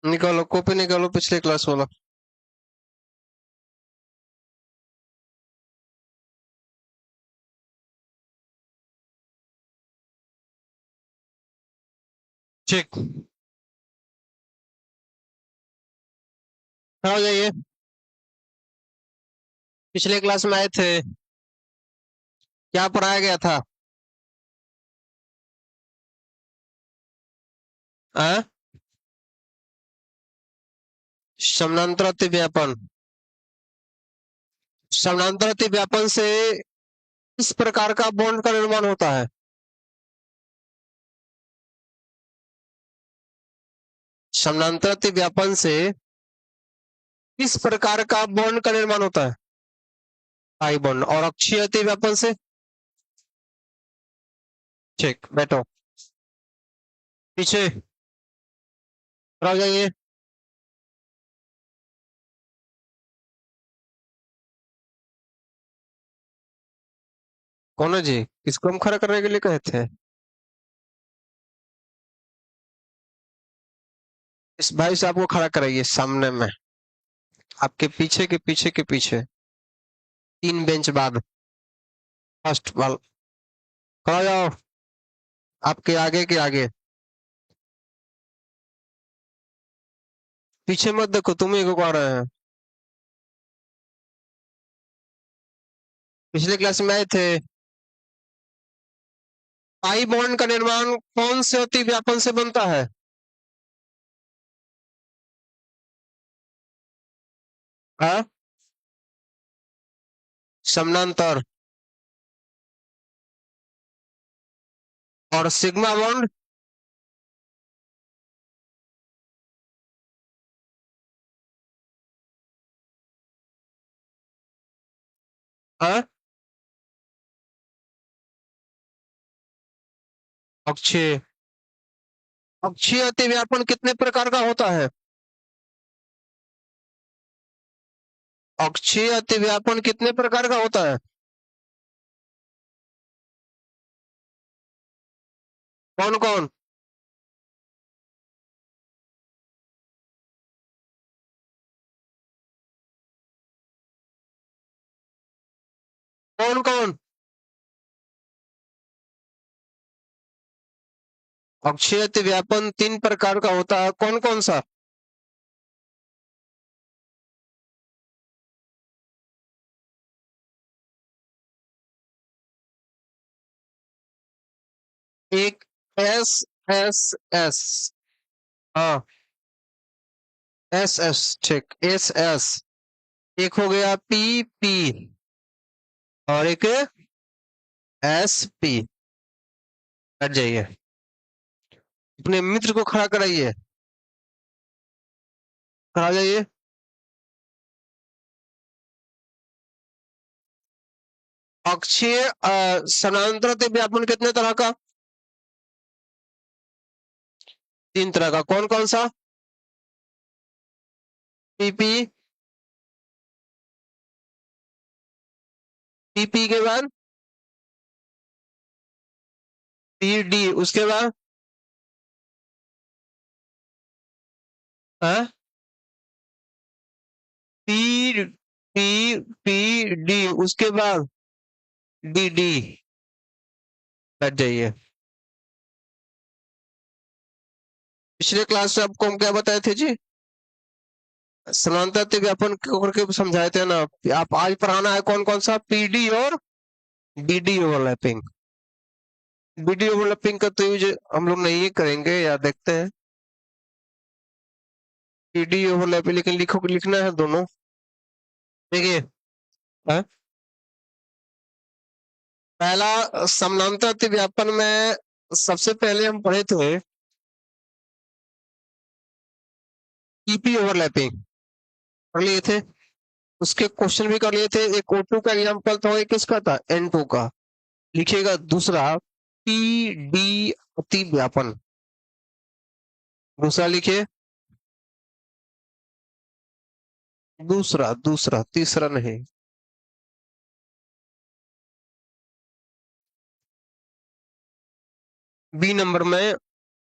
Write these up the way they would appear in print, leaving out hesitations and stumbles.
निकालो कॉपी, निकालो पिछले क्लास वाला। चेक। आ जाइए, पिछले क्लास में आए थे, क्या पढ़ाया गया था? आ? समानांतर व्यापन। समानांतर व्यापन से किस प्रकार का बॉन्ड का निर्माण होता है? समानांतर व्यापन से किस प्रकार का बॉन्ड का निर्माण होता है? Pi bond. और अक्षीय व्यापन से? ठीक, बैठो पीछे, रह जाइए। कौन है जी? किसको हम खड़ा करने के लिए कहे थे? इस भाई से आपको खड़ा कराइए सामने में, आपके पीछे के पीछे के पीछे, 3 बेंच बाद, फर्स्ट वाल। खड़ा जाओ, आपके आगे के आगे। पीछे मत देखो, तुम ही को कह रहे हैं। पिछले क्लास में आए थे, पाई बॉन्ड का निर्माण कौन से अति व्यापन से बनता है? हाँ, समानांतर। और सिग्मा बॉन्ड? हाँ, अक्षय। अक्षीय अति व्यापन कितने प्रकार का होता है? अक्षीय अति व्यापन कितने प्रकार का होता है? कौन कौन? कौन कौन? अक्षय अति व्यापन 3 प्रकार का होता है, कौन कौन सा? एक, एस एस एस। हाँ, एस एस, ठीक, एस एस। एक हो गया पी पी, और एक एस पी। हट जाइए, अपने मित्र को खड़ा कराइए, खड़ा जाइए। अक्षीय समानांतर व्यापन कितने तरह का? 3 तरह का, कौन कौन सा? पीपी, पीपी के बाद पी डी, उसके बाद पी पी पी डी, उसके बाद डी डी। बैठ जाइए। पिछले क्लास में आपको हम क्या बताए थे जी? समानांतर व्यापन करके समझाए थे ना। आप आज पढ़ाना है कौन कौन सा? पीडी और बीडी ओवरलैपिंग। बीडी ओवरलैपिंग का तो यूज हम लोग नहीं करेंगे, या देखते हैं। पीडी ओवरलैपिंग लेकिन लिखना है दोनों। देखिए, हाँ? पहला समानांतर व्यापन में सबसे पहले हम पढ़े थे पीपी ओवरलैपिंग, पढ़ लिए थे। उसके क्वेश्चन भी कर लिए थे। एक O2 का एग्जाम्पल था, एक किसका था? N2 का। लिखिएगा दूसरा, पी डी अति व्यापन। दूसरा लिखिए, दूसरा दूसरा, तीसरा नहीं। बी नंबर में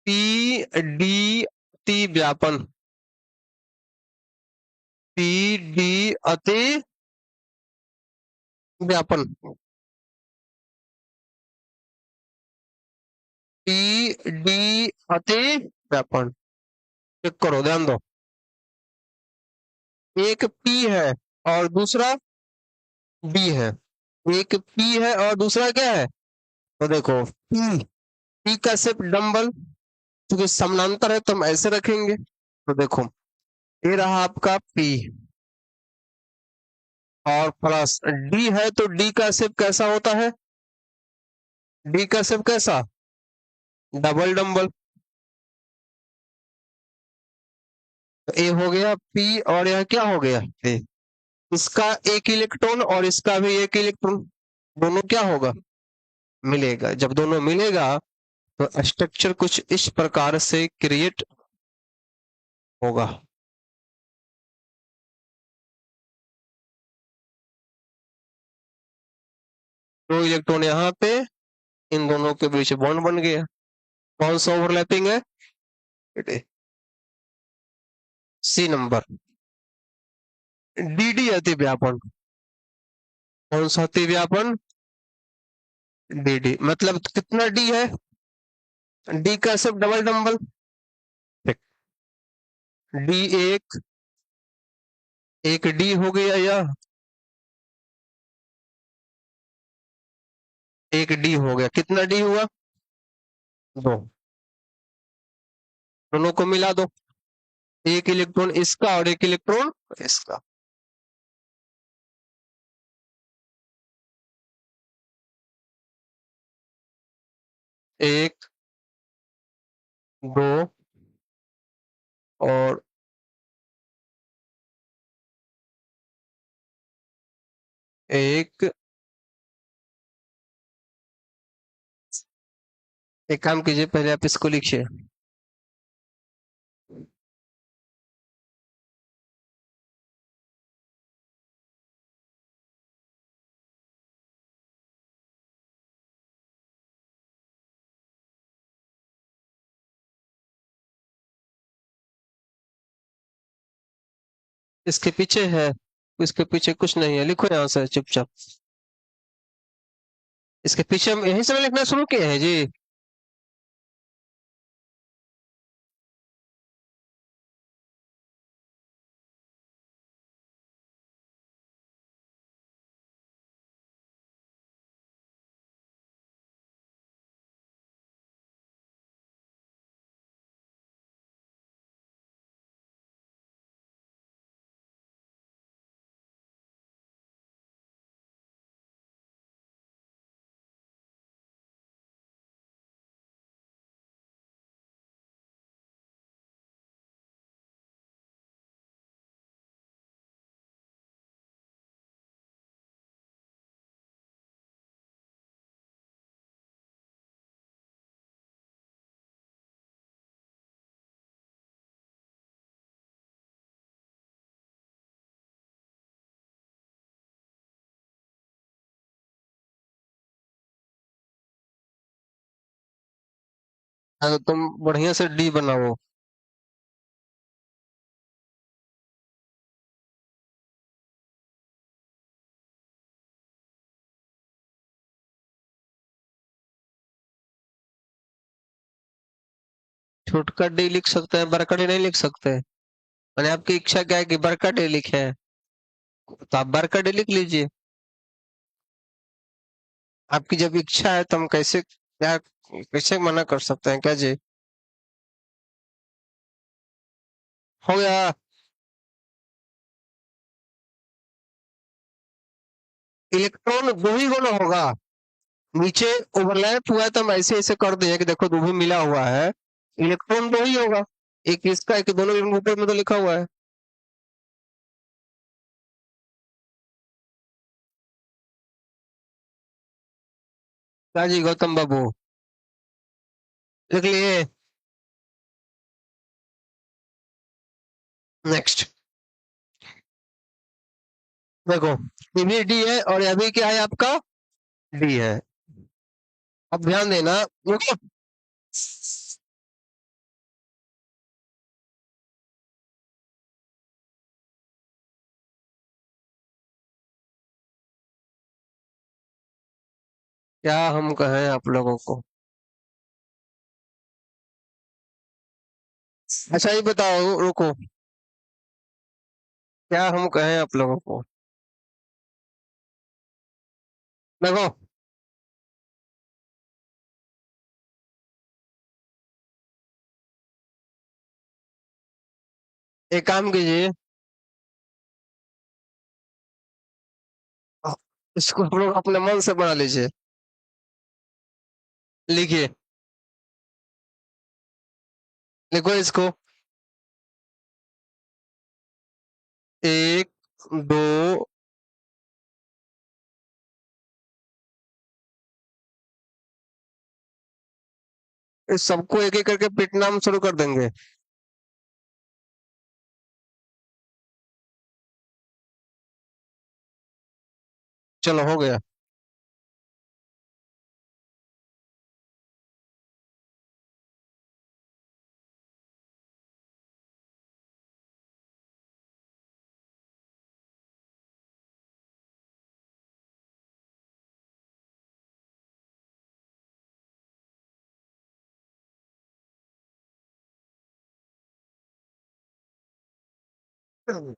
पी डी अति व्यापन। पी डी अति व्यापन, पी डी अति व्यापन। चेक करो, ध्यान दो। एक पी है और दूसरा डी है। एक पी है और दूसरा क्या है? तो देखो, पी का सिर्फ डंबल, क्योंकि समानांतर है तो हम ऐसे रखेंगे। तो देखो, ये रहा आपका पी और प्लस डी है, तो डी का सिर्फ कैसा होता है? डी का सिर्फ कैसा? Double dumbbell. तो ए हो गया पी और यह क्या हो गया? ए। इसका एक इलेक्ट्रॉन और इसका भी एक इलेक्ट्रॉन, दोनों क्या होगा? मिलेगा। जब दोनों मिलेगा तो स्ट्रक्चर कुछ इस प्रकार से क्रिएट होगा। दो इलेक्ट्रॉन यहाँ पे, इन दोनों के बीच बॉन्ड बन गया। कौन सा ओवरलैपिंग है? सी नंबर। डी डी अति व्यापन। कौन सा अति व्यापन? D D. मतलब कितना डी है? डी का सिर्फ डबल डंबल। डी एक डी हो गया, या एक डी हो गया। कितना डी हुआ? दो। दोनों को मिला दो, एक इलेक्ट्रॉन इसका और एक इलेक्ट्रॉन इसका। एक, दो और एक। एक काम कीजिए, पहले आप इसको लिखिए। इसके पीछे है, इसके पीछे कुछ नहीं है, लिखो यहाँ से चुपचाप। इसके पीछे हम यहीं से लिखना शुरू किए हैं जी। तो तुम बढ़िया से डी बनाओ। छोटका डी लिख सकते हैं, बड़का डी नहीं लिख सकते? मैंने आपकी इच्छा क्या है कि बड़का डी लिखे, तो आप बड़का डी लिख लीजिए। आपकी जब इच्छा है तो हम कैसे क्या, कैसे मना कर सकते हैं क्या जी? हो गया। इलेक्ट्रॉन दो ही होना होगा। नीचे ओवरलैप हुआ है तो हम ऐसे ऐसे कर दिए कि देखो दो भी मिला हुआ है, इलेक्ट्रॉन दो ही होगा। एक इसका एक, दोनों ऊपर में तो लिखा हुआ है। क्या जी गौतम बाबू, लिख लिए? नेक्स्ट देखो, ये भी डी है और यह भी क्या है आपका? डी है। अब ध्यान देना, देखो क्या हम कहें आप लोगों को? अच्छा ये बताओ, रुको, क्या हम कहें आप लोगों को? देखो, एक काम कीजिए, इसको आप लोग अपने मन से बना लीजिए। लिखिए, लिखो इसको। एक, दो, इस सबको एक एक करके पीटना हम शुरू कर देंगे। चलो हो गया। हम्म,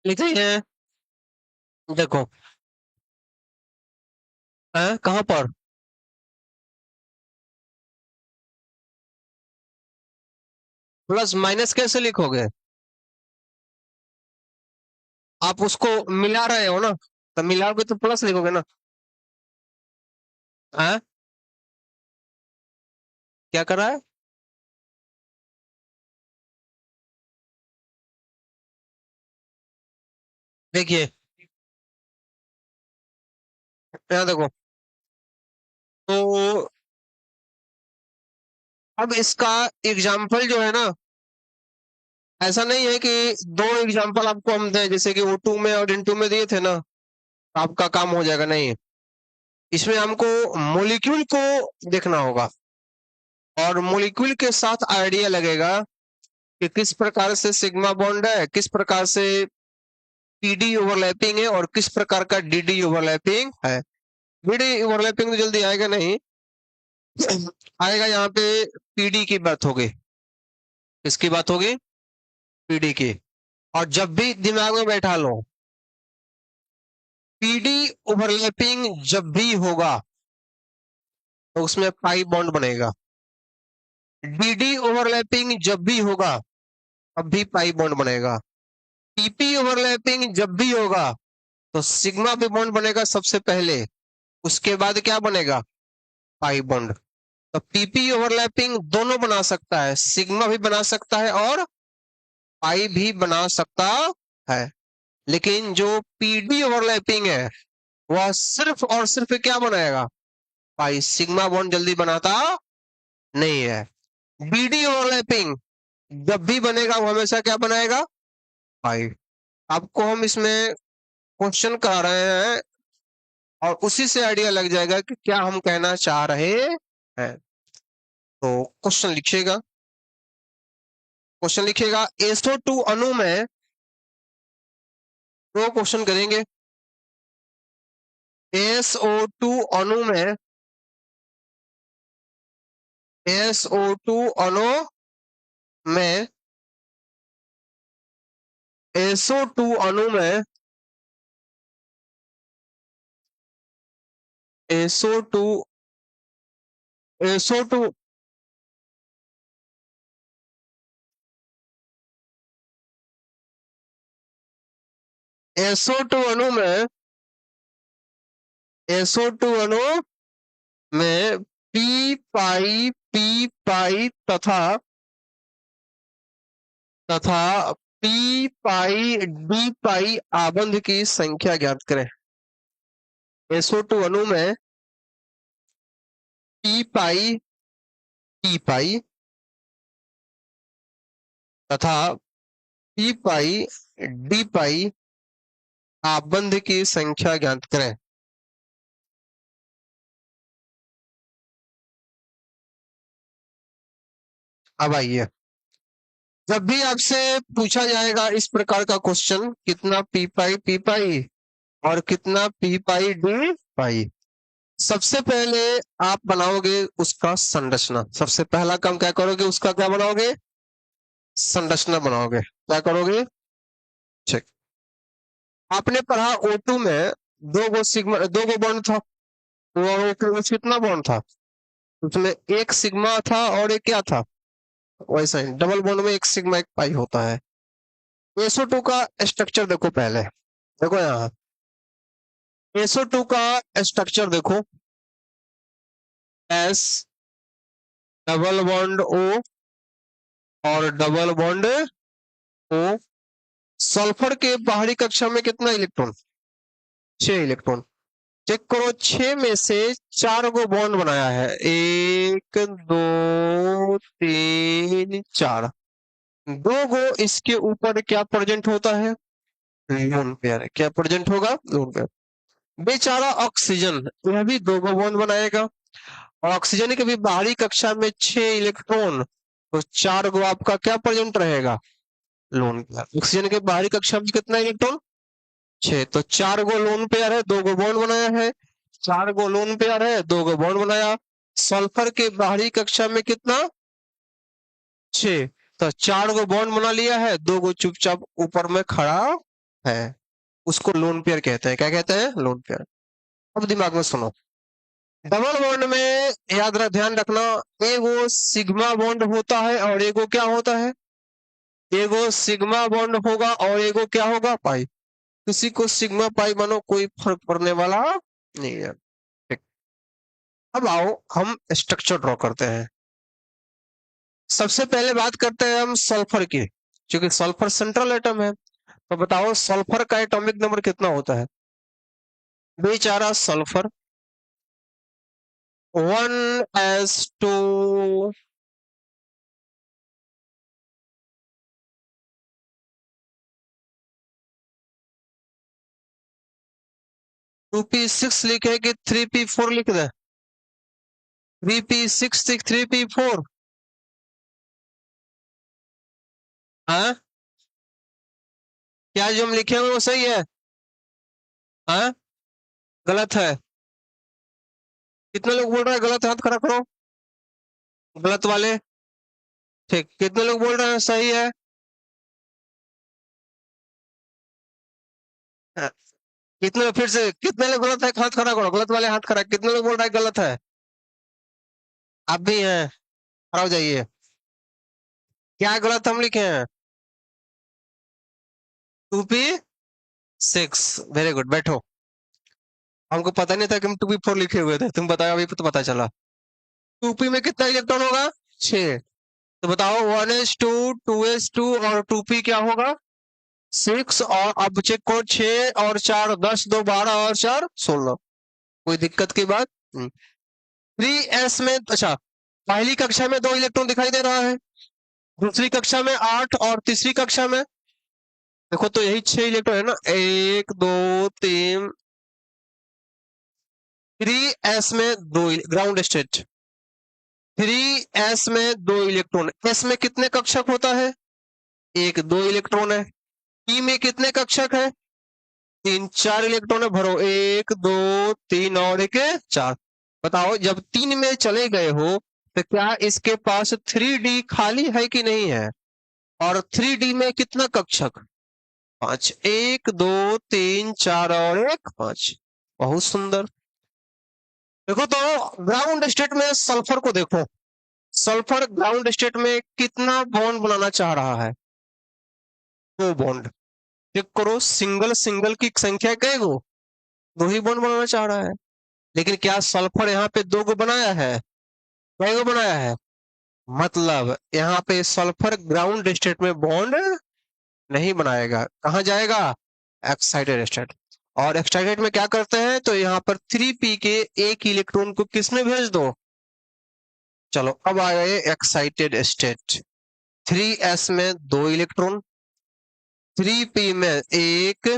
लिखते हैं। देखो, है कहाँ पर? प्लस माइनस कैसे लिखोगे? आप उसको मिला रहे हो ना, तो मिलाओगे तो प्लस लिखोगे ना। है, क्या कर रहा है? देखिए, यहाँ देखो, तो अब इसका एग्जाम्पल जो है ना, ऐसा नहीं है कि दो एग्जाम्पल आपको हम दें जैसे कि O2 में और N2 में दिए थे ना, तो आपका काम हो जाएगा, नहीं। इसमें हमको मोलिक्यूल को देखना होगा, और मोलिक्यूल के साथ आइडिया लगेगा कि किस प्रकार से सिग्मा बॉन्ड है, किस प्रकार से पीडी ओवरलैपिंग है, और किस प्रकार का डीडी ओवरलैपिंग है। डीडी ओवरलैपिंग तो जल्दी आएगा नहीं, आएगा यहाँ पे पीडी की बात होगी। किसकी बात होगी? पीडी की। और जब भी दिमाग में बैठा लो, पीडी ओवरलैपिंग जब भी होगा तो उसमें पाई बॉन्ड बनेगा। डीडी ओवरलैपिंग जब भी होगा तब भी पाई बॉन्ड बनेगा। पीपी ओवरलैपिंग जब भी होगा तो सिग्मा पे बॉन्ड बनेगा सबसे पहले, उसके बाद क्या बनेगा? Pi bond. तो पीपी ओवरलैपिंग दोनों बना सकता है, सिग्मा भी बना सकता है और पाई भी बना सकता है। लेकिन जो पीडी ओवरलैपिंग है वह सिर्फ और सिर्फ क्या बनाएगा? पाई। सिग्मा बॉन्ड जल्दी बनाता नहीं है। बीडी ओवरलैपिंग जब भी बनेगा वो हमेशा क्या बनाएगा? पाई। आपको हम इसमें क्वेश्चन करा रहे हैं, और उसी से आइडिया लग जाएगा कि क्या हम कहना चाह रहे हैं। तो क्वेश्चन लिखिएगा, क्वेश्चन लिखिएगा। SO2 अणु में दो क्वेश्चन करेंगे। SO2 अणु में SO2 अणु में SO2 अणु में SO2 SO2 SO2 अणु में SO2 अणु में p पाई तथा p पाई d पाई आबंध की संख्या ज्ञात करें। SO2 अणु में p पाई तथा p पाई d पाई आबंध की संख्या ज्ञात करें। अब आइए, जब भी आपसे पूछा जाएगा इस प्रकार का क्वेश्चन, कितना p पाई और कितना p पाई d पाई, सबसे पहले आप बनाओगे उसका संरचना। सबसे पहला काम क्या करोगे, उसका क्या बनाओगे, संरचना बनाओगे। क्या करोगे, चेक। आपने पढ़ा O2 में दो गो बॉन्ड था, वो कितना बॉन्ड था, उसमें एक सिग्मा था और एक क्या था, वैसा ही डबल बॉन्ड में एक सिग्मा एक पाई होता है। SO2 का स्ट्रक्चर देखो, पहले देखो यहाँ SO2 का स्ट्रक्चर देखो, S डबल बॉन्ड O और डबल बॉन्ड O। सल्फर के बाहरी कक्षा में कितना इलेक्ट्रॉन, 6 इलेक्ट्रॉन। चेक करो, 6 में से 4 को बॉन्ड बनाया है, 1 2 3 4। 2 गो इसके ऊपर क्या प्रेजेंट होता है, लोन पेयर। क्या प्रेजेंट होगा, लोन पेयर। बेचारा ऑक्सीजन, यह भी 2 गो बॉन्ड बनाएगा, और ऑक्सीजन के भी बाहरी कक्षा में 6 इलेक्ट्रॉन, तो 4 गो आपका क्या प्रेजेंट रहेगा, लोन पेयर। ऑक्सीजन के बाहरी कक्षा में कितना इलेक्ट्रॉन, 6, तो 4 गो लोन पेयर है, 2 गो बॉन्ड बनाया है। 4 गो लोन पेयर है, 2 गो बॉन्ड बनाया। सल्फर के बाहरी कक्षा में कितना, 6, तो 4 गो बॉन्ड बना लिया है, 2 गो चुपचाप ऊपर में खड़ा है, उसको लोन पेयर कहते हैं। क्या कहते हैं, लोन पेयर। अब दिमाग में सुनो, डबल बॉन्ड में याद रख, ध्यान रखना, एगो सिग्मा बॉन्ड होता है और एगो क्या होता है, एगो सिग्मा बॉन्ड होगा और एगो क्या होगा, पाई। किसी को सिग्मा पाई मानो, कोई फर्क पड़ने वाला नहीं है। ठीक। अब आओ हम स्ट्रक्चर ड्रॉ करते हैं। सबसे पहले बात करते हैं हम सल्फर की, क्योंकि सल्फर सेंट्रल एटम है। तो बताओ सल्फर का एटॉमिक नंबर कितना होता है, बेचारा सल्फर 1s2 2p6 लिखे कि 3p4 लिख दे, 3p6 3p4, हाँ क्या जो हम लिखे हुए वो सही है, हाँ गलत है। कितने लोग बोल रहे हैं गलत, हाथ खड़ा करो, गलत वाले। ठीक, कितने लोग बोल रहे हैं सही है, हाँ। कितने लोग, फिर से कितने लोग गलत है, हाथ खड़ा करो, गलत वाले हाथ खड़ा। कितने लोग बोल रहे हैं गलत है, आप भी हैं, खड़ा हो जाइए। क्या गलत हम लिखे हैं, 2p6, वेरी गुड, बैठो। हमको पता नहीं था कि हम 2p4 लिखे हुए थे, तुम बताओ अभी तो पता चला। 2p में कितना इलेक्ट्रॉन होगा, 6, तो बताओ 1s2 2s2 और 2p क्या होगा, 6। और अब चेक करो, 6 और 4 10, 2 12 और 4 16, कोई दिक्कत की बात नहीं। 3s में, अच्छा, पहली कक्षा में 2 इलेक्ट्रॉन दिखाई दे रहा है, दूसरी कक्षा में 8 और तीसरी कक्षा में देखो तो यही 6 इलेक्ट्रॉन है ना, 1 2 3। 3s में 2 ग्राउंड स्टेट, 3s में 2 इलेक्ट्रॉन। s में कितने कक्षक होता है, 1 2 इलेक्ट्रॉन है। p में कितने कक्षक है, तीन चार इलेक्ट्रॉन है, भरो 1 2 3 और 1 4। बताओ जब 3 में चले गए हो तो क्या इसके पास 3D खाली है कि नहीं है? और 3D में कितना कक्षक? 5। 1 2 3 4 और 1 5। बहुत सुंदर। देखो तो ग्राउंड स्टेट में सल्फर को देखो, सल्फर ग्राउंड स्टेट में कितना बॉन्ड बनाना चाह रहा है? 2 बॉन्ड। चेक करो सिंगल सिंगल की संख्या कै गो? 2 ही बॉन्ड बनाना चाह रहा है। लेकिन क्या सल्फर यहाँ पे 2 गो बनाया है? कै गो बनाया है? मतलब यहाँ पे सल्फर ग्राउंड स्टेट में बॉन्ड नहीं बनाएगा। कहाँ जाएगा? Excited state. और एक्साइटेड में क्या करते हैं, तो यहाँ पर 3p के एक इलेक्ट्रॉन को किसमें भेज दो? चलो अब आ गए एक्साइटेड स्टेट। 3s में 2 इलेक्ट्रॉन, 3p में 1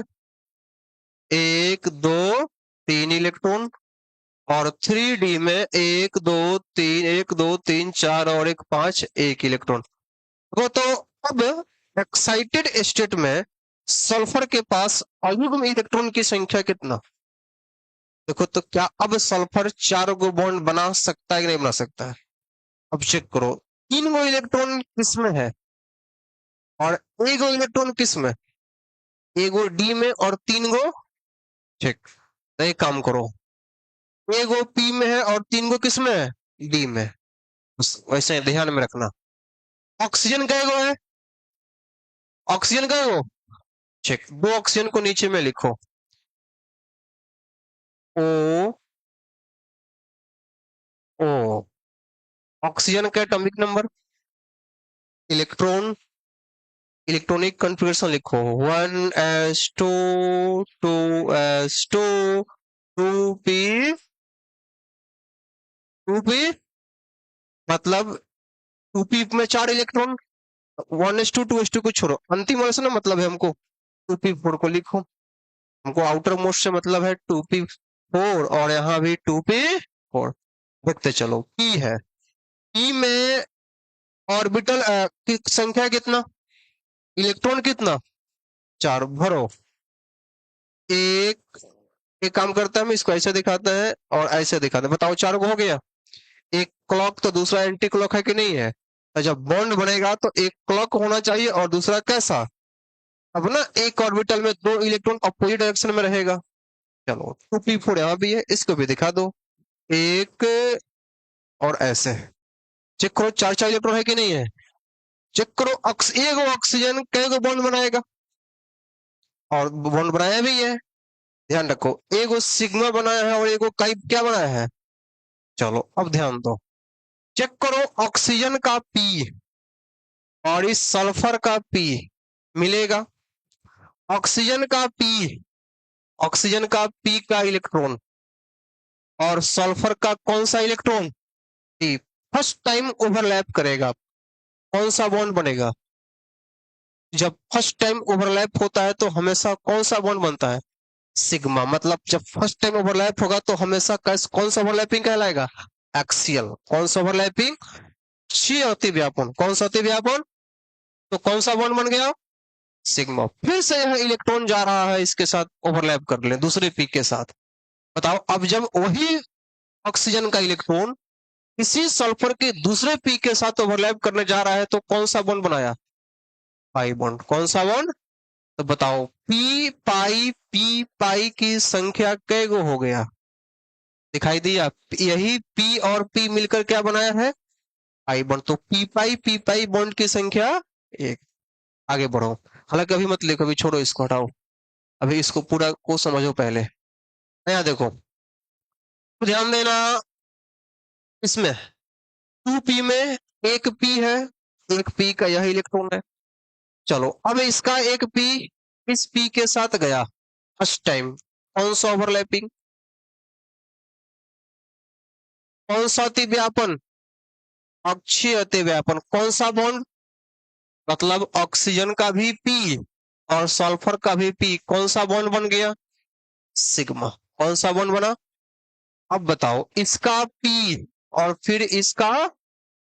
1 2 3 इलेक्ट्रॉन, और 3d में 1 2 3 1 2 3 4 और 1 5 1 इलेक्ट्रॉन। वो तो अब एक्साइटेड स्टेट में सल्फर के पास अयुग्म इलेक्ट्रॉन की संख्या कितना? देखो तो क्या अब सल्फर 4 गो बॉन्ड बना सकता है कि नहीं बना सकता है? अब चेक करो 3 गो इलेक्ट्रॉन किसमें है और 1 गो इलेक्ट्रॉन किसमें? 1 गो डी में और 3 गो, चेक। तो एक काम करो, 1 गो पी में है और 3 गो किसमें है? डी में। वैसे ध्यान में रखना। ऑक्सीजन कै गो है? ऑक्सीजन कै गो? चेक। 2 ऑक्सीजन को नीचे में लिखो, ओ ओ। ऑक्सीजन का atomic number, electron, electronic configuration लिखो 1s2 2s2 2p 2p, मतलब 2p में 4 इलेक्ट्रॉन। 1s2 2s2 को छोड़ो, अंतिम वाले से ना मतलब है हमको, 2p4 को लिखो। हमको आउटर मोस्ट से मतलब है 2p4 और यहाँ भी 2p4। देखते चलो p है, p में ऑर्बिटल की संख्या कितना? इलेक्ट्रॉन कितना? 4। भरो एक। एक काम करता है, हम इसको ऐसे दिखाते हैं और ऐसे दिखाते हैं। बताओ 4 को हो गया। एक क्लॉक तो दूसरा एंटी क्लॉक है कि नहीं है? तो जब बॉन्ड बनेगा तो एक क्लॉक होना चाहिए और दूसरा कैसा? अब ना एक ऑर्बिटल में 2 इलेक्ट्रॉन अपोजिट डायरेक्शन में रहेगा। चलो 2p4 यहाँ भी है, इसको भी दिखा दो। एक और ऐसे। चेक करो 4 4 इलेक्ट्रॉन है कि नहीं है? चेक करो एक ऑक्सीजन कई गो बॉन्ड बनाएगा? और बॉन्ड बनाया भी है। ध्यान रखो एगो सिग्मा बनाया है और एगो क्या बनाया है? चलो अब ध्यान दो, चेक करो ऑक्सीजन का पी और इस सल्फर का पी मिलेगा। ऑक्सीजन का पी, ऑक्सीजन का पी का इलेक्ट्रॉन और सल्फर का कौन सा electron? P. First time overlap करेगा, कौन सा बॉन्ड बनेगा? जब फर्स्ट टाइम ओवरलैप होता है तो हमेशा कौन सा बॉन्ड बनता है? सिग्मा। मतलब जब फर्स्ट टाइम ओवरलैप होगा तो हमेशा कौन सा ओवरलैपिंग कहलाएगा? एक्सियल। कौन सा ओवरलैपिंग? क्षीय अति व्यापन। कौन सा अति व्यापन? तो कौन सा बॉन्ड बन गया? सिग्मा। फिर से यह इलेक्ट्रॉन जा रहा है इसके साथ ओवरलैप कर ले दूसरे पीक के साथ। बताओ अब जब वही ऑक्सीजन का इलेक्ट्रॉन इसी सल्फर के दूसरे पीक के साथ ओवरलैप करने जा रहा है तो कौन सा बॉन्ड बनाया? Pi bond. कौन सा बॉन्ड? तो बताओ पी पाई की संख्या कै गो हो गया? दिखाई दिया? यही पी और पी मिलकर क्या बनाया है? Pi bond. तो पी पाई बॉन्ड की संख्या 1। आगे बढ़ो, हालांकि अभी मत लिखो, अभी छोड़ो, इसको हटाओ, अभी इसको पूरा को समझो पहले। यहाँ देखो तो ध्यान देना, इसमें 2p में एक p है, एक p का यह इलेक्ट्रॉन है। चलो अब इसका एक p इस p के साथ गया फर्स्ट टाइम, कौन सा ओवरलैपिंग? कौन सा अति व्यापन? अक्षीय अति व्यापन। कौन सा बॉन्ड? मतलब ऑक्सीजन का भी p और सल्फर का भी p, कौन सा बॉन्ड बन गया? सिग्मा। कौन सा बॉन्ड बना? अब बताओ इसका p और फिर इसका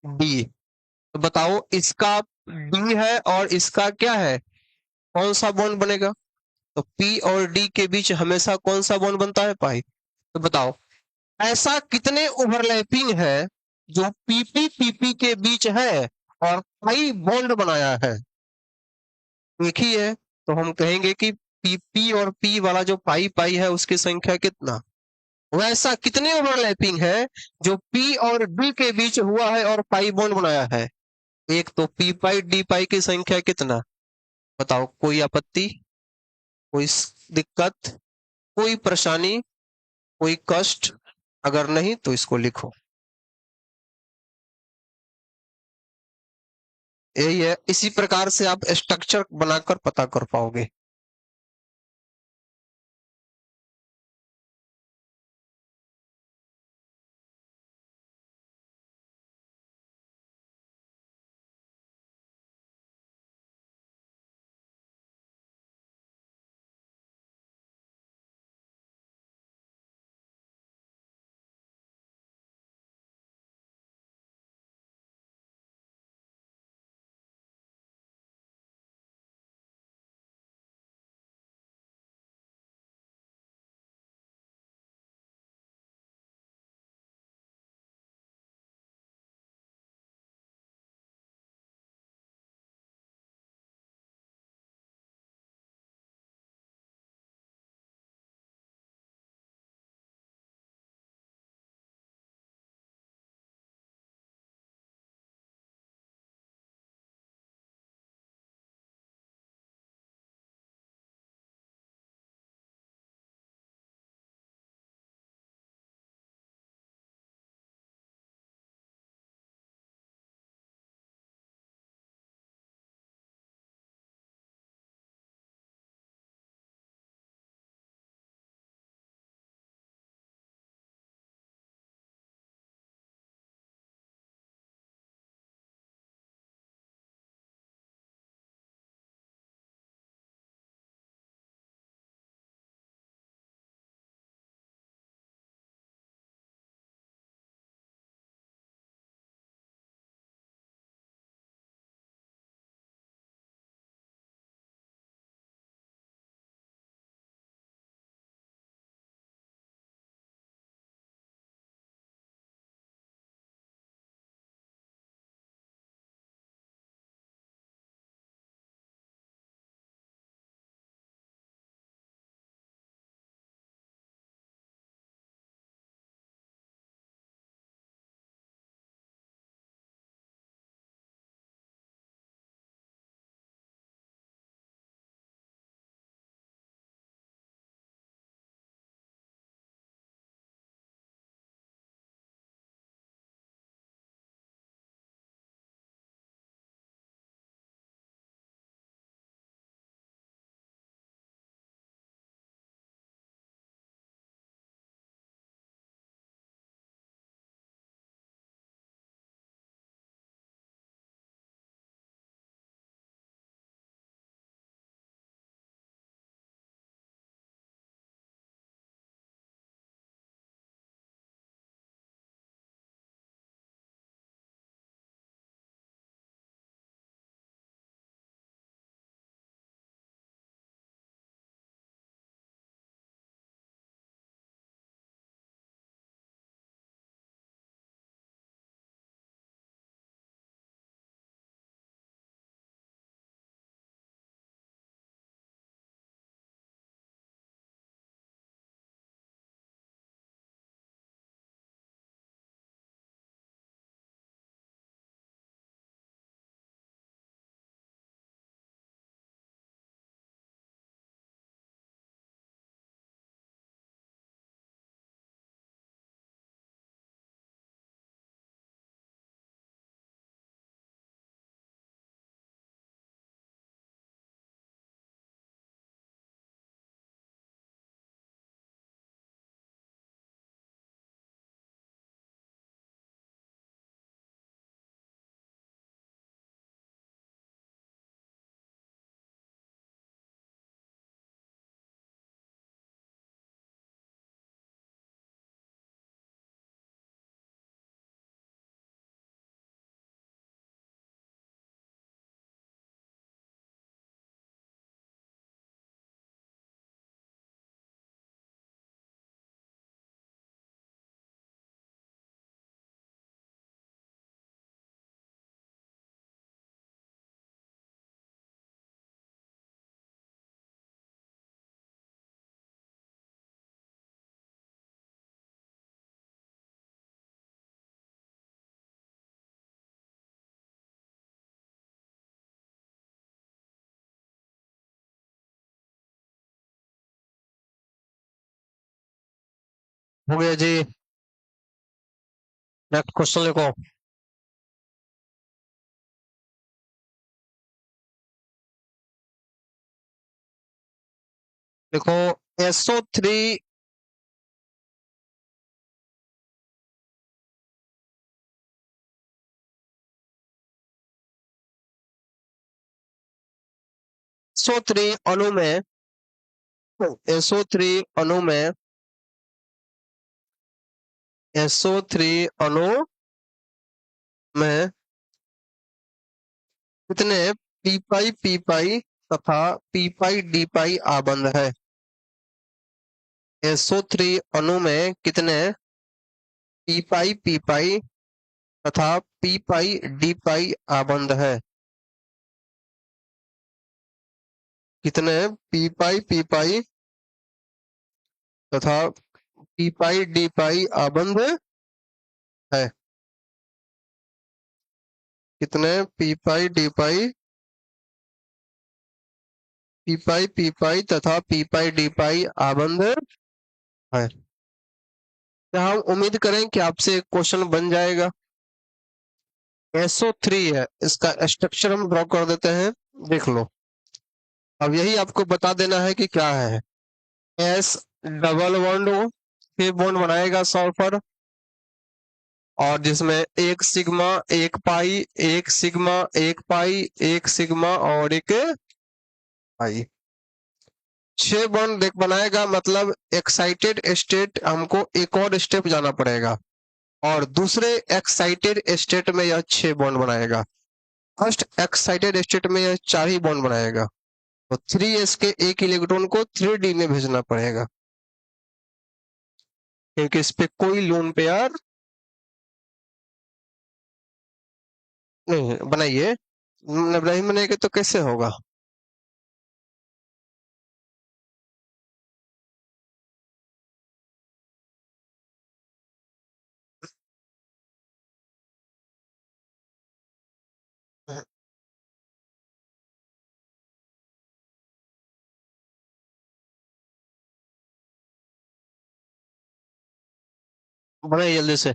d, तो बताओ इसका d है और इसका क्या है? कौन सा बॉन्ड बनेगा? तो P और D के बीच हमेशा कौन सा बॉन्ड बनता है? पाई। तो बताओ ऐसा कितने ओवरलैपिंग है जो PP के बीच है और पाई बॉन्ड बनाया है? एक ही है, तो हम कहेंगे कि PP और P वाला जो पाई पाई है उसकी संख्या कितना। वैसा कितने ओवरलैपिंग है जो P और D के बीच हुआ है और पाई बॉन्ड बनाया है? एक, तो P पाई D पाई की संख्या कितना? बताओ, कोई आपत्ति, कोई दिक्कत, कोई परेशानी, कोई कष्ट? अगर नहीं तो इसको लिखो। यही है, इसी प्रकार से आप स्ट्रक्चर बनाकर पता कर पाओगे। हो गया जी। नेक्स्ट क्वेश्चन लिखो। देखो, SO3 SO3 अणु में SO3 अणु में SO3 अणु में कितने पी पाई तथा पी पाई डी पाई आबंध है? SO3 अणु में कितने पी पाई तथा पी पाई डी पाई आबंध है? कितने पी पाई तथा पी पाई डी पाई आबंध है? कितने पी पाई तथा पी पाई डी पाई आबंध है? क्या हम उम्मीद करें कि आपसे एक क्वेश्चन बन जाएगा? SO3 है, इसका स्ट्रक्चर हम ड्रॉ कर देते हैं, देख लो। अब यही आपको बता देना है कि क्या है। S डबल बॉन्ड हो, फिर बॉन्ड बनाएगा सल्फर, और जिसमें एक सिग्मा, एक पाई, एक सिग्मा, एक पाई, एक सिग्मा और एक पाई, 6 बॉन्ड देख बनाएगा। मतलब एक्साइटेड स्टेट हमको एक और स्टेप जाना पड़ेगा, और दूसरे एक्साइटेड स्टेट में यह 6 बॉन्ड बनाएगा। फर्स्ट एक्साइटेड स्टेट में यह 4 ही बॉन्ड बनाएगा, तो 3s के एक इलेक्ट्रॉन को 3d में भेजना पड़ेगा, क्योंकि इस पे कोई लोन पेयर नहीं है। बनाइए, नहीं बनेगा तो कैसे होगा? बनाइए जल्दी से,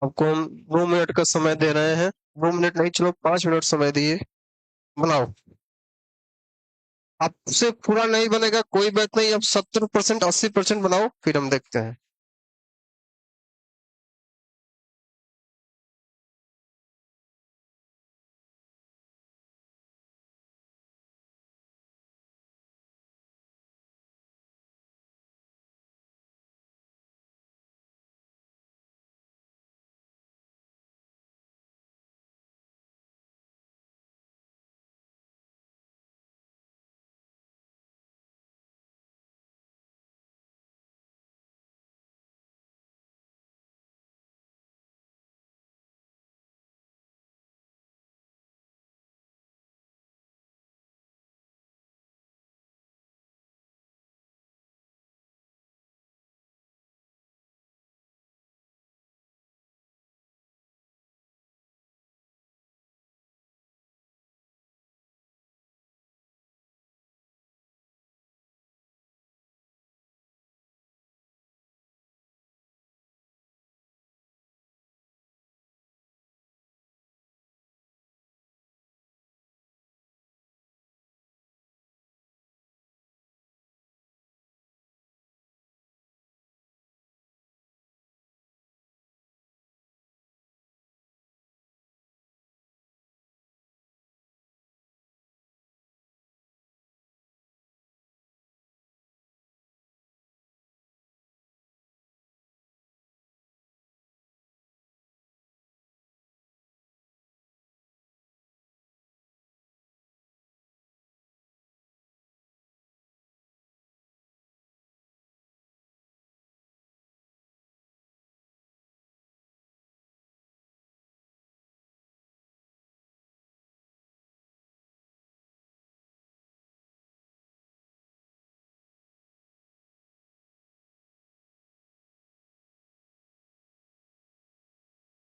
आपको हम 2 मिनट का समय दे रहे हैं। 2 मिनट नहीं, चलो 5 मिनट समय दिए, बनाओ। आपसे पूरा नहीं बनेगा कोई बात नहीं, अब 70% 80% बनाओ, फिर हम देखते हैं।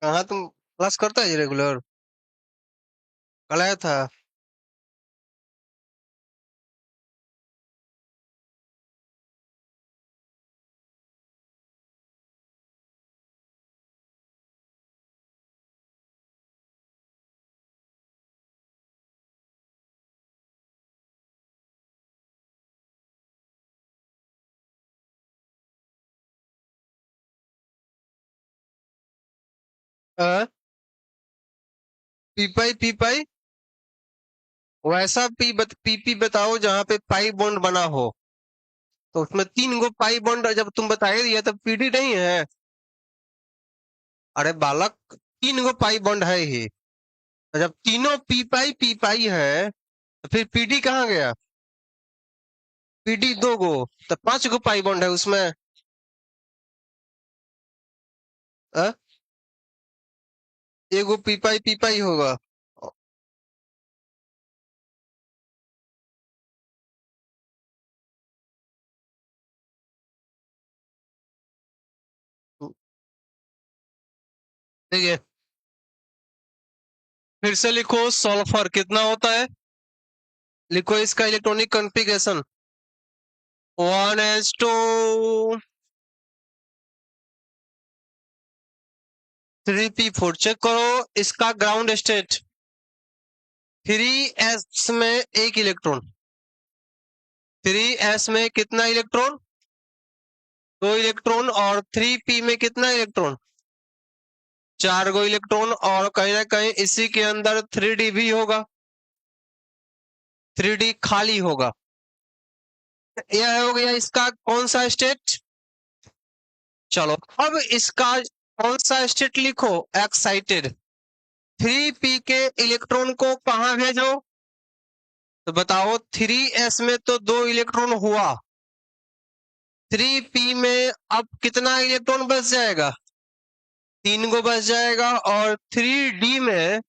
कहाँ तुम क्लास करता है रेगुलर? कल आया था? पी पाई वैसा पीपी बताओ जहां पे पाई बॉन्ड बना हो। तो उसमें 3 गो पाई बॉन्ड जब तुम बताए ये तो पीडी नहीं है। अरे बालक, 3 गो पाई बॉन्ड है ही। तो जब तीनों पी पाई है तो फिर पीडी कहाँ गया? पीडी 2 गो, तो 5 गो पाई बॉन्ड है उसमें। अ? एगो पी पाई होगा। देखिए, फिर से लिखो, सल्फर कितना होता है? लिखो इसका electronic configuration 1s2 3p4। Check करो इसका ग्राउंड स्टेट 3s में एक इलेक्ट्रॉन। 3s में कितना इलेक्ट्रॉन? 2 इलेक्ट्रॉन। और 3p में कितना इलेक्ट्रॉन? 4 गो इलेक्ट्रॉन। और कहीं ना कहीं इसी के अंदर 3d भी होगा, 3d खाली होगा। यह हो गया इसका कौन सा स्टेट। चलो अब इसका कौन सा स्टेट लिखो, एक्साइटेड। 3p के इलेक्ट्रॉन को कहां भेजो? तो बताओ 3s में तो 2 इलेक्ट्रॉन हुआ, 3p में अब कितना इलेक्ट्रॉन बच जाएगा? 3 गो बच जाएगा। और 3d में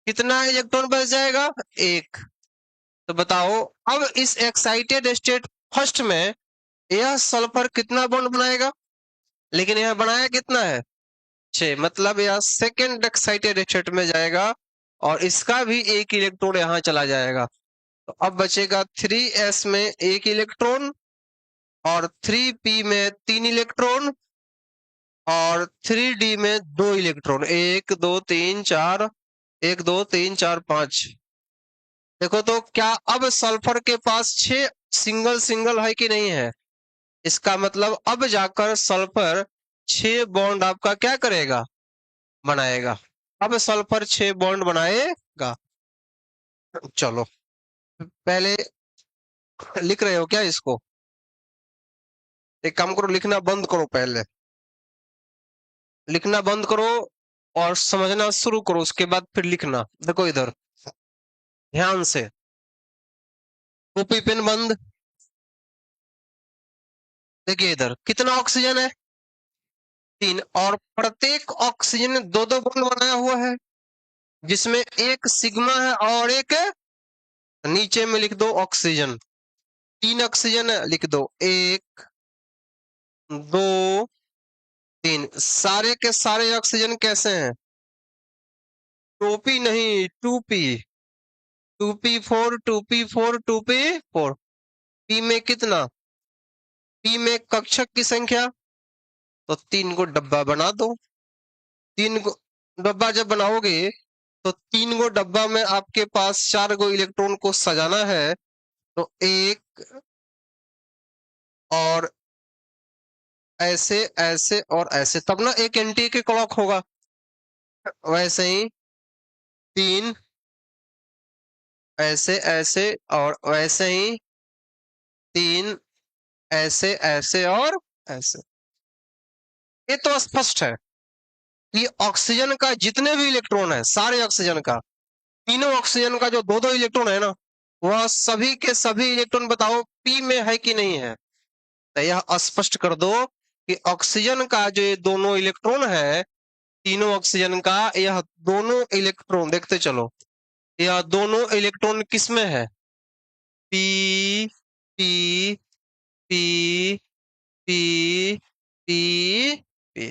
कितना इलेक्ट्रॉन बच जाएगा? 1। तो बताओ अब इस एक्साइटेड स्टेट फर्स्ट में यह सल्फर कितना बॉन्ड बनाएगा? लेकिन यह बनाया कितना है? 6। मतलब यह सेकेंड एक्साइटेड स्टेट में जाएगा और इसका भी एक इलेक्ट्रॉन यहां चला जाएगा। तो अब बचेगा 3s में एक इलेक्ट्रॉन और 3p में 3 इलेक्ट्रॉन और 3d में 2 इलेक्ट्रॉन। 1 2 3 4, 1 2 3 4 5। देखो तो क्या अब सल्फर के पास 6 सिंगल सिंगल है कि नहीं है? इसका मतलब अब जाकर सल्फर 6 बॉन्ड आपका क्या करेगा? बनाएगा। अब सल्फर 6 बॉन्ड बनाएगा। चलो पहले लिख रहे हो क्या इसको? एक काम करो, लिखना बंद करो, पहले लिखना बंद करो और समझना शुरू करो, उसके बाद फिर लिखना। देखो इधर ध्यान से, कॉपी पेन बंद। देखिए इधर कितना ऑक्सीजन है? 3। और प्रत्येक ऑक्सीजन 2 बॉन्ड बनाया हुआ है, जिसमें एक सिग्मा है और एक नीचे में लिख दो ऑक्सीजन। 3 ऑक्सीजन है, लिख दो 1 2 3। सारे के सारे ऑक्सीजन कैसे हैं? 2p नहीं, 2p। 2p4 2p4 2p4। p में कितना? p में कक्षक की संख्या, तो 3 को डब्बा बना दो। 3 को डब्बा जब बनाओगे तो 3 गो डब्बा में आपके पास 4 गो इलेक्ट्रॉन को सजाना है। तो 1 और ऐसे ऐसे और ऐसे, तब ना एक एंटी के क्लॉक होगा। वैसे ही 3 ऐसे ऐसे और वैसे ही 3 ऐसे ऐसे और ऐसे। ये तो स्पष्ट है कि ऑक्सीजन का जितने भी इलेक्ट्रॉन है, सारे ऑक्सीजन का, तीनों ऑक्सीजन का जो 2 इलेक्ट्रॉन है ना, वह सभी के सभी इलेक्ट्रॉन बताओ पी में है कि नहीं है? तो यह स्पष्ट कर दो कि ऑक्सीजन का जो ये दोनों इलेक्ट्रॉन है, तीनों ऑक्सीजन का, यह दोनों इलेक्ट्रॉन देखते चलो, यह दोनों इलेक्ट्रॉन किस में है? P P P P P P.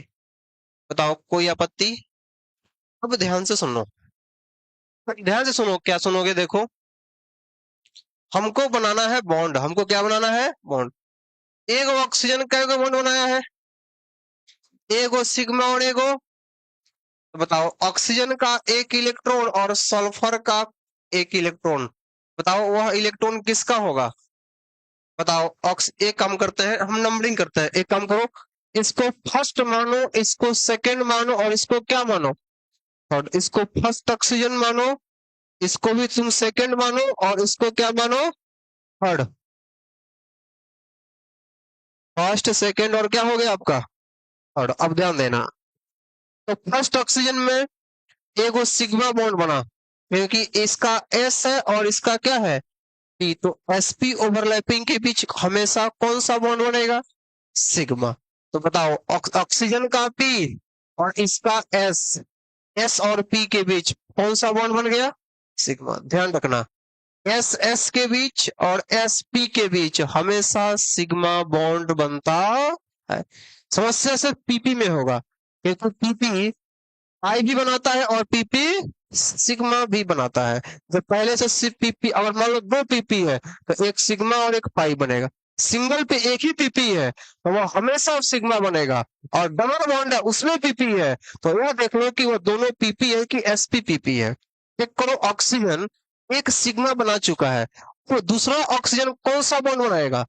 बताओ कोई आपत्ति? अब ध्यान से सुनो, ध्यान से सुनो। क्या सुनोगे? देखो, हमको बनाना है बॉन्ड। हमको क्या बनाना है? बॉन्ड। एक ऑक्सीजन का बॉन्ड बनाया है, एगो सिग्मा और एगो। तो बताओ ऑक्सीजन का एक इलेक्ट्रॉन और सल्फर का एक इलेक्ट्रॉन, बताओ वह इलेक्ट्रॉन किसका होगा? बताओ एक काम करते हैं, हम नंबरिंग करते हैं। एक काम करो, इसको फर्स्ट मानो, इसको सेकंड मानो और इसको क्या मानो, और इसको फर्स्ट ऑक्सीजन मानो, इसको भी तुम सेकंड मानो और इसको क्या मानो, थर्ड। फर्स्ट सेकंड और क्या हो गया आपका, थर्ड। अब ध्यान देना, तो फर्स्ट ऑक्सीजन में एगो सिग्मा बॉन्ड बना, क्योंकि इसका एस है और इसका क्या है, पी, तो एसपी ओवरलैपिंग के बीच हमेशा कौन सा बॉन्ड बनेगा, सिग्मा। तो बताओ ऑक्सीजन का पी और इसका एस, एस और पी के बीच कौन सा बॉन्ड बन गया, सिग्मा। ध्यान रखना, एस एस के बीच और एस पी के बीच हमेशा सिग्मा बॉन्ड बनता है। समस्या सिर्फ पीपी में होगा, क्योंकि पीपी आई भी बनाता है और पीपी सिग्मा भी बनाता है। जब पहले से सिर्फ पीपी, अगर मान लो दो पीपी है तो एक सिग्मा और एक पाई बनेगा। सिंगल पे एक ही पीपी है तो वो हमेशा सिग्मा बनेगा, और डबल बॉन्ड है उसमें पीपी है तो यह देख लो कि वो दोनों पीपी है कि एसपी पीपी है। चेक करो, ऑक्सीजन एक सिग्मा बना चुका है, तो दूसरा ऑक्सीजन कौन सा बॉन्ड बनाएगा,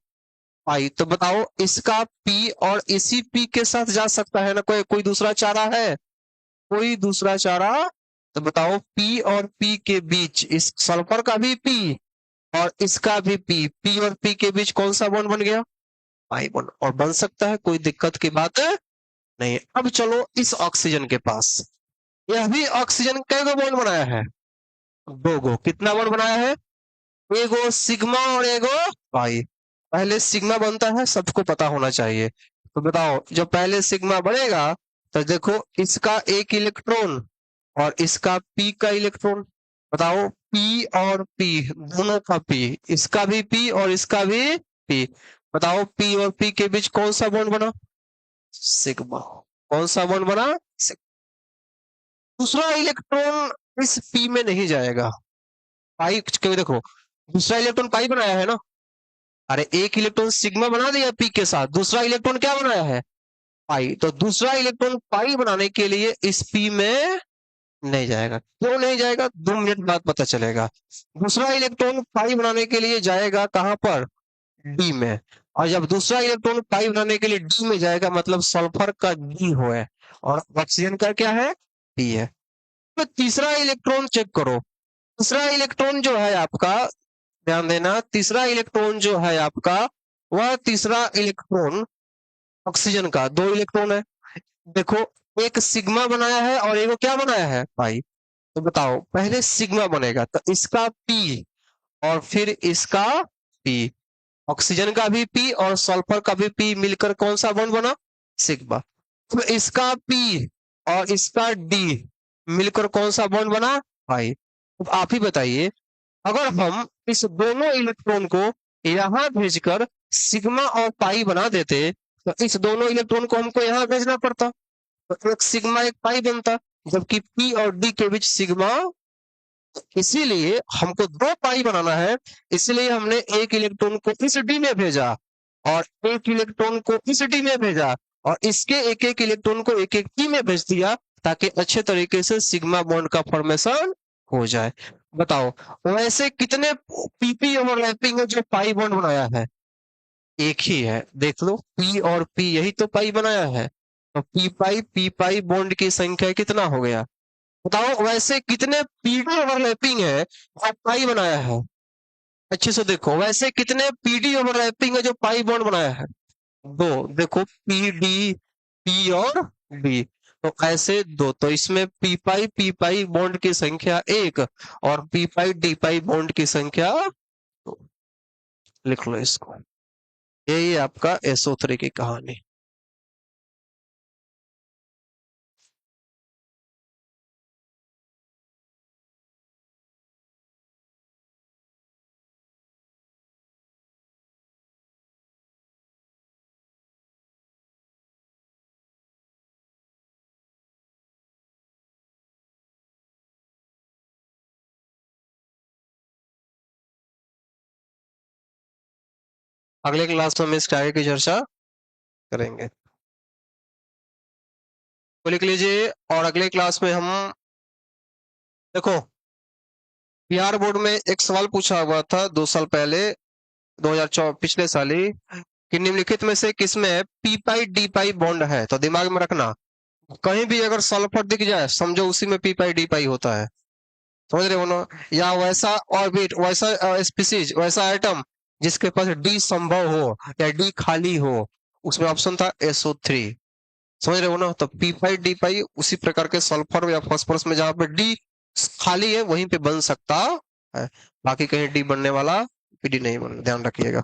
पाई। तो बताओ इसका पी और इसी पी के साथ जा सकता है ना, कोई कोई दूसरा चारा है, कोई दूसरा चारा। तो बताओ पी और पी के बीच, इस सल्फर का भी पी और इसका भी पी, पी और पी के बीच कौन सा बॉन्ड बन गया, पाई बॉन्ड, और बन सकता है, कोई दिक्कत की बात नहीं है। अब चलो इस ऑक्सीजन के पास, यह भी ऑक्सीजन कई गो बॉन्ड बनाया है, दो गो। कितना बॉन्ड बनाया है, एगो सिग्मा और एगो पाई। पहले सिग्मा बनता है, सबको पता होना चाहिए। तो बताओ जब पहले सिग्मा बनेगा तो देखो इसका एक इलेक्ट्रॉन और इसका पी का इलेक्ट्रॉन, बताओ पी और पी दोनों का पी, इसका भी पी और इसका भी पी। बताओ पी और पी के बीच कौन सा बॉन्ड बना, सिग्मा। कौन सा बॉन्ड बना, दूसरा इलेक्ट्रॉन इस पी में नहीं जाएगा, पाई, क्योंकि देखो दूसरा इलेक्ट्रॉन पाई बनाया है ना, अरे एक इलेक्ट्रॉन सिग्मा बना दिया पी के साथ, दूसरा इलेक्ट्रॉन क्या बनाया है, पाई। तो दूसरा इलेक्ट्रॉन पाई बनाने के लिए इस पी में नहीं जाएगा। क्यों नहीं जाएगा, 2 मिनट बाद पता चलेगा। दूसरा इलेक्ट्रॉन पाई बनाने के लिए जाएगा कहां पर, डी में, और जब दूसरा इलेक्ट्रॉन पाई बनाने के लिए डी में जाएगा मतलब सल्फर का डी हो है और ऑक्सीजन का क्या है, डी है। तो तीसरा इलेक्ट्रॉन चेक करो, तीसरा इलेक्ट्रॉन जो है आपका, ध्यान देना, तीसरा इलेक्ट्रॉन जो है आपका, वह तीसरा इलेक्ट्रॉन ऑक्सीजन का 2 इलेक्ट्रॉन है। देखो एक सिग्मा बनाया है और एक क्या बनाया है, पाई। तो बताओ पहले सिग्मा बनेगा तो इसका पी और फिर इसका पी, ऑक्सीजन का भी पी और सल्फर का भी पी मिलकर कौन सा बॉन्ड बना, सिग्मा। तो इसका पी और इसका डी मिलकर कौन सा बॉन्ड बना, पाई। अब आप ही बताइए, अगर हम इस दोनों इलेक्ट्रॉन को यहाँ भेजकर सिग्मा और पाई बना देते तो इस दोनों इलेक्ट्रॉन को हमको यहाँ भेजना पड़ता, तो एक सिग्मा एक पाई बनता, जबकि पी और डी के बीच सिग्मा। इसीलिए हमको 2 पाई बनाना है, इसलिए हमने एक इलेक्ट्रॉन को इस डी में भेजा और एक इलेक्ट्रॉन को इस डी में भेजा और इसके एक एक इलेक्ट्रॉन को एक एक डी में भेज दिया ताकि अच्छे तरीके से सिग्मा बॉन्ड का फॉर्मेशन हो जाए। बताओ वैसे कितने पीपी ओवरलैपिंग है जो पाई बॉन्ड बनाया है, एक ही है। देख लो पी और पी यही तो पाई बनाया है, तो पी पाई बॉन्ड की संख्या कितना हो गया, बताओ वैसे कितने पीडी ओवरलैपिंग है जो पाई बनाया है, अच्छे से देखो वैसे कितने पीडी ओवरलैपिंग है जो पाई बॉन्ड बनाया है, 2। देखो पी डी, पी और डी, तो ऐसे 2, तो इसमें पी पाई बॉन्ड की संख्या 1 और पी पाई डी पाई बॉन्ड की संख्या 2। लिख लो इसको, यही आपका SO3 की कहानी। अगले क्लास में हम इसके आगे की चर्चा करेंगे, तो लिख लीजिए। और अगले क्लास में हम देखो बिहार बोर्ड में एक सवाल पूछा हुआ था 2 साल पहले, 2024 पिछले साल ही, कि निम्नलिखित में से किसमें पी पाई डी पाई बॉन्ड है। तो दिमाग में रखना, कहीं भी अगर सल्फर दिख जाए समझो उसी में पी पाई डी पाई होता है, समझ रहे हो ना। या वैसा ऑर्बिट, वैसा स्पीसीज, वैसा एटम जिसके पास डी संभव हो या डी खाली हो, उसमें ऑप्शन था SO3, समझ रहे हो ना। तो पी पाई डी पाई उसी प्रकार के सल्फर या फास्फोरस में जहां पे डी खाली है वहीं पे बन सकता है, बाकी कहीं डी बनने वाला पीडी नहीं बन, ध्यान रखिएगा।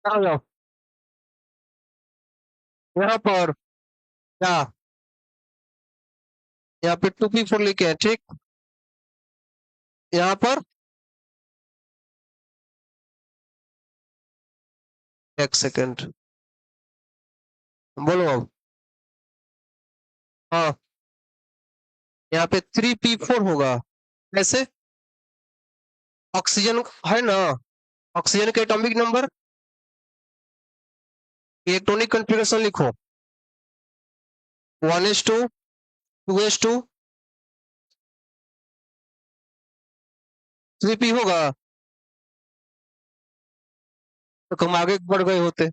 आ जाओ यहाँ पर, क्या यहाँ पे 2p4 लिखे हैं, ठीक। यहाँ पर एक सेकेंड, बोलो अब। हाँ, यहाँ पे 3p4 होगा। कैसे? ऑक्सीजन है ना, ऑक्सीजन के एटॉमिक नंबर, इलेक्ट्रॉनिक कॉन्फ़िगरेशन लिखो, 1s2, 2s2, 3p होगा, तो हम आगे बढ़ गए होते।